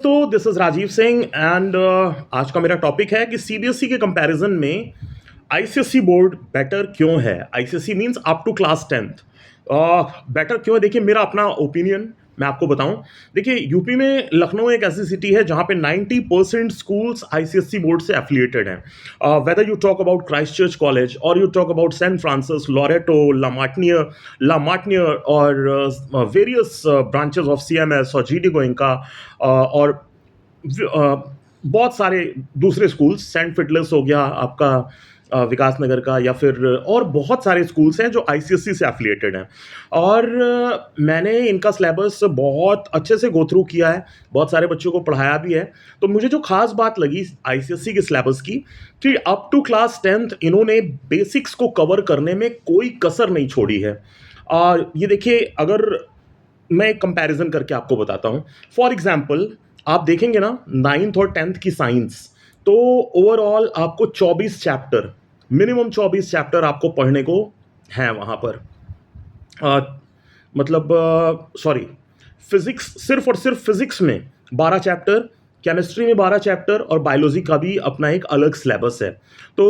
तो this is Rajeev Singh and आज का मेरा टॉपिक है कि सीबीएसई के कंपैरिजन में आईसीएसई बोर्ड बेटर क्यों है। ICSE means up to class 10th। Better क्यों है, देखिए मेरा अपना ओपिनियन मैं आपको बताऊं। देखिए यूपी में लखनऊ एक ऐसी सिटी है जहां पे 90% स्कूल्स आईसीएसई बोर्ड से एफिलिएटेड हैं। Whether you talk about Christ Church college or you talk about Saint Francis, Loreto, La Martiniere और वेरियस ब्रांचेस ऑफ सीएमएस और जीडी गोइंका और बहुत सारे दूसरे स्कूल्स, सेंट फिटलेस हो गया आपका विकास नगर का, या फिर और बहुत सारे स्कूल्स हैं जो आईसीएसई से एफिलिएटेड हैं। और मैंने इनका सिलेबस बहुत अच्छे से गो थ्रू किया है, बहुत सारे बच्चों को पढ़ाया भी है। तो मुझे जो खास बात लगी आईसीएसई के सिलेबस की कि अप टू क्लास 10th इन्होंने बेसिक्स को कवर करने में कोई कसर नहीं छोड़ी है। ये देखिए, अगर मैं एक कंपैरिजन करके आपको बताता हूं। फॉर एग्जांपल आप देखेंगे ना 9th और 10th की साइंस, तो ओवरऑल आपको 24 चैप्टर, मिनिमम 24 चैप्टर आपको पढ़ने को हैं वहां पर। अ, मतलब सॉरी, फिजिक्स, सिर्फ और सिर्फ फिजिक्स में 12 चैप्टर, केमिस्ट्री में 12 चैप्टर और बायोलॉजी का भी अपना एक अलग सिलेबस है। तो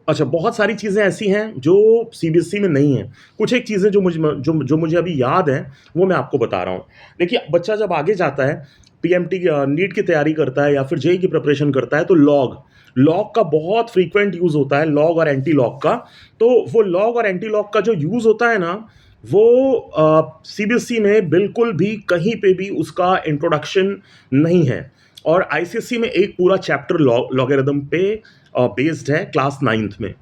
अच्छा, बहुत सारी चीज़ें ऐसी हैं जो सीबीएसई में नहीं है। कुछ एक चीज़ें जो मुझे अभी याद हैं वो मैं आपको बता रहा हूँ। देखिए, बच्चा जब आगे जाता है, पीएमटी नीट की तैयारी करता है या फिर जेई की प्रिपरेशन करता है, तो लॉग का बहुत फ्रीक्वेंट यूज़ होता है, लॉग और एंटी लॉग का। तो वो लॉग और एंटी लॉग का जो यूज़ होता है ना, वो सीबीएसई में बिल्कुल भी कहीं पे भी उसका इंट्रोडक्शन नहीं है। और आईसीएसई में एक पूरा चैप्टर लॉगरिदम पे बेस्ड है क्लास 9th में।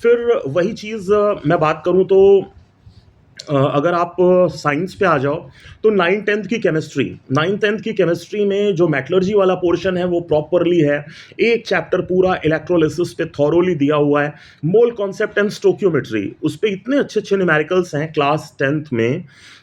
फिर वही चीज़ मैं बात करूं तो अगर आप साइंस पे आ जाओ, तो 9th 10th की केमिस्ट्री में जो मेटलर्जी वाला पोर्शन है वो प्रॉपरली है। एक चैप्टर पूरा इलेक्ट्रोलिसिस पे थॉरोली दिया हुआ है। मोल कॉन्सेप्ट एंड स्टोक्योमेट्री, उस पे इतने अच्छे अच्छे न्यूमेरिकल्स हैं क्लास 10th में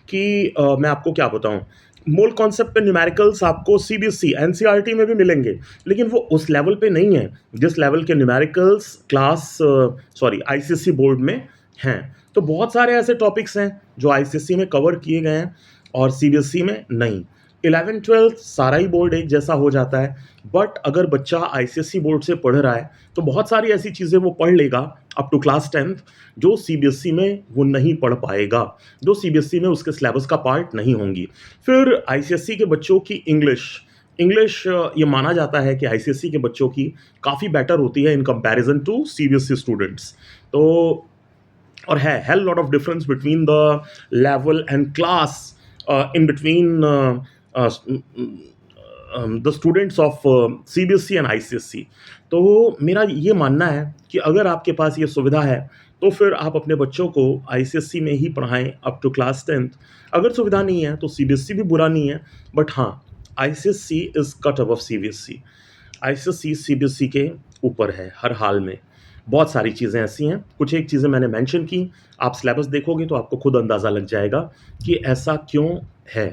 कि मैं आपको क्या बताऊं। मोल कॉन्सेप्ट पे न्यूमेरिकल्स आपको सीबीएसई एनसीईआरटी में भी मिलेंगे, लेकिन वो उस लेवल पे नहीं है जिस लेवल के न्यूमेरिकल्स आईसीएसई बोर्ड में हैं। तो बहुत सारे ऐसे टॉपिक्स हैं जो आईसीएसई में कवर किए गए हैं और सीबीएसई में नहीं। 11th 12th सारा ही बोर्ड एक जैसा हो जाता है, बट अगर बच्चा आईसीएसई बोर्ड से पढ़ रहा है तो बहुत सारी ऐसी चीज़ें वो पढ़ लेगा अप टू क्लास 10th जो सीबीएसई में वो नहीं पढ़ पाएगा, जो सीबीएसई में उसके सिलेबस का पार्ट नहीं होंगी। फिर आईसीएसई के बच्चों की इंग्लिश ये माना जाता है कि आईसीएसई के बच्चों की काफ़ी बेटर होती है in comparison to CBSE students. तो और है hell lot of difference between the level and class in between the students of CBSE and ICSE. तो मेरा ये मानना है कि अगर आपके पास ये सुविधा है तो फिर आप अपने बच्चों को आईसीएसई में ही पढ़ाएं अप टू क्लास 10th। अगर सुविधा नहीं है तो सीबीएसई भी बुरा नहीं है, बट हाँ, ICSE is cut above CBSE. ICSE CBSE के ऊपर है हर हाल में। बहुत सारी चीज़ें ऐसी हैं, कुछ एक चीज़ें मैंने मेंशन की, आप सिलेबस देखोगे तो आपको खुद अंदाज़ा लग जाएगा कि ऐसा क्यों है।